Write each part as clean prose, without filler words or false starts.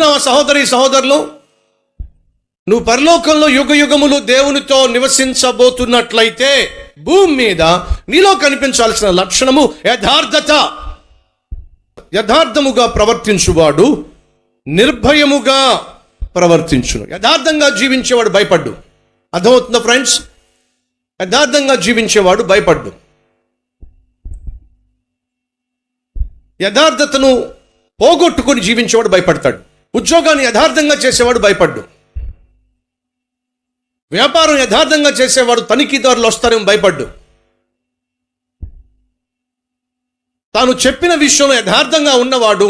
వింటున్నావా సహోదరి సహోదరులు? నువ్వు పరలోకంలో యుగ యుగములు దేవునితో నివసించబోతున్నట్లయితే భూమి మీద నీలో కనిపించాల్సిన లక్షణము యథార్థత. యథార్థముగా ప్రవర్తించువాడు నిర్భయముగా ప్రవర్తించును. యథార్థంగా జీవించేవాడు భయపడ్డు. అర్థమవుతుందా ఫ్రెండ్స్? యథార్థంగా జీవించేవాడు భయపడ్డు. యథార్థతను పోగొట్టుకొని జీవించేవాడు భయపడతాడు. ఉద్యోగాన్ని యథార్థంగా చేసేవాడు భయపడ్డు. వ్యాపారం యథార్థంగా చేసేవాడు తనిఖీదారులు వస్తారేమో భయపడ్డు. తాను చెప్పిన విషయంలో యథార్థంగా ఉన్నవాడు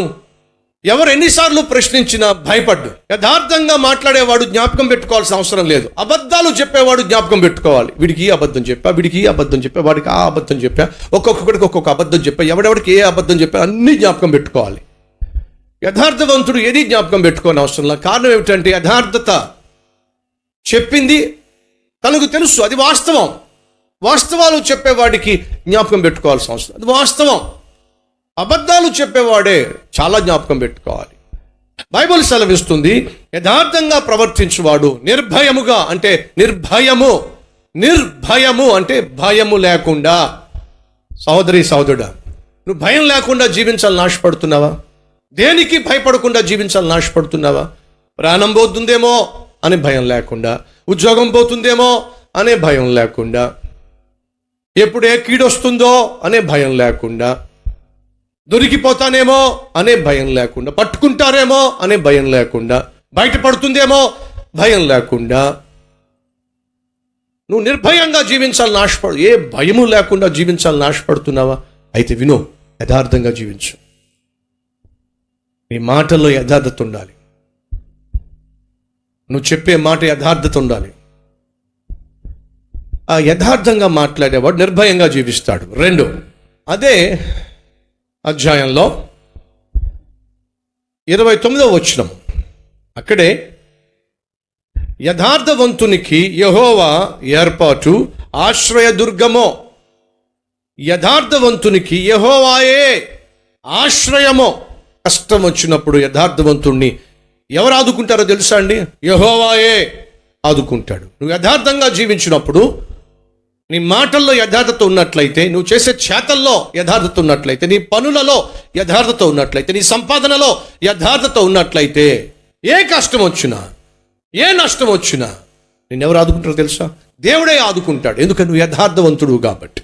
ఎవరు ఎన్నిసార్లు ప్రశ్నించినా భయపడ్డు. యథార్థంగా మాట్లాడేవాడు జ్ఞాపకం పెట్టుకోవాల్సిన అవసరం లేదు. అబద్ధాలు చెప్పేవాడు జ్ఞాపకం పెట్టుకోవాలి. వీడికి ఈ అబద్ధం చెప్పా, వీడికి ఈ అబద్ధం చెప్పా, వాడికి ఆ అబద్ధం చెప్పా, ఒక్కొక్కడికి ఒక్కొక్క అబద్ధం చెప్పా, ఎవడెవడికి ఏ అబద్ధం చెప్పా అన్నీ జ్ఞాపకం పెట్టుకోవాలి. యథార్థవంతుడు ఏది జ్ఞాపకం పెట్టుకోని అవసరం లేదు. కారణం ఏమిటంటే యథార్థత. చెప్పింది తనకు తెలుసు, అది వాస్తవం. వాస్తవాలు చెప్పేవాడికి జ్ఞాపకం పెట్టుకోవాల్సిన అవసరం, అది వాస్తవం. అబద్ధాలు చెప్పేవాడే చాలా జ్ఞాపకం పెట్టుకోవాలి. బైబిల్ సెలవిస్తుంది, యథార్థంగా ప్రవర్తించువాడు నిర్భయముగా, అంటే నిర్భయము. నిర్భయము అంటే భయము లేకుండా. సహోదరి సహోదరుడా, నువ్వు భయం లేకుండా జీవించాలని ఆశపడుతున్నావా? దేనికి భయపడకుండా జీవించాలని ఆశపడుతున్నావా? ప్రాణం పోతుందేమో అనే భయం లేకుండా, ఉద్యోగం పోతుందేమో అనే భయం లేకుండా, ఎప్పుడు ఏ కీడొస్తుందో అనే భయం లేకుండా, దొరికిపోతానేమో అనే భయం లేకుండా, పట్టుకుంటారేమో అనే భయం లేకుండా, బయటపడుతుందేమో భయం లేకుండా నువ్వు నిర్భయంగా జీవించాలని ఆశపడు. ఏ భయము లేకుండా జీవించాలని ఆశపడుతున్నావా? అయితే విను, యథార్థంగా జీవించు. నీ మాటల్లో యథార్థత ఉండాలి. నువ్వు చెప్పే మాట యథార్థత ఉండాలి. ఆ యథార్థంగా మాట్లాడేవాడు నిర్భయంగా జీవిస్తాడు. 2 అదే అధ్యాయంలో 29వ వచనం, అక్కడే యథార్థవంతునికి యెహోవా ఏర్పాటు ఆశ్రయదుర్గమో. యథార్థవంతునికి యెహోవాయే ఆశ్రయమో. కష్టం వచ్చినప్పుడు యథార్థవంతుణ్ణి ఎవరు ఆదుకుంటారో తెలుసా అండి? యెహోవాయే ఆదుకుంటాడు. నువ్వు యథార్థంగా జీవించినప్పుడు, నీ మాటల్లో యథార్థత ఉన్నట్లయితే, నువ్వు చేసే చేతల్లో యథార్థత ఉన్నట్లయితే, నీ పనులలో యథార్థత ఉన్నట్లయితే, నీ సంపాదనలో యథార్థత ఉన్నట్లయితే, ఏ కష్టం వచ్చినా, ఏ నష్టం వచ్చినా నిన్నెవరు ఆదుకుంటారో తెలుసా? దేవుడే ఆదుకుంటాడు. ఎందుకంటే నువ్వు యథార్థవంతుడు కాబట్టి.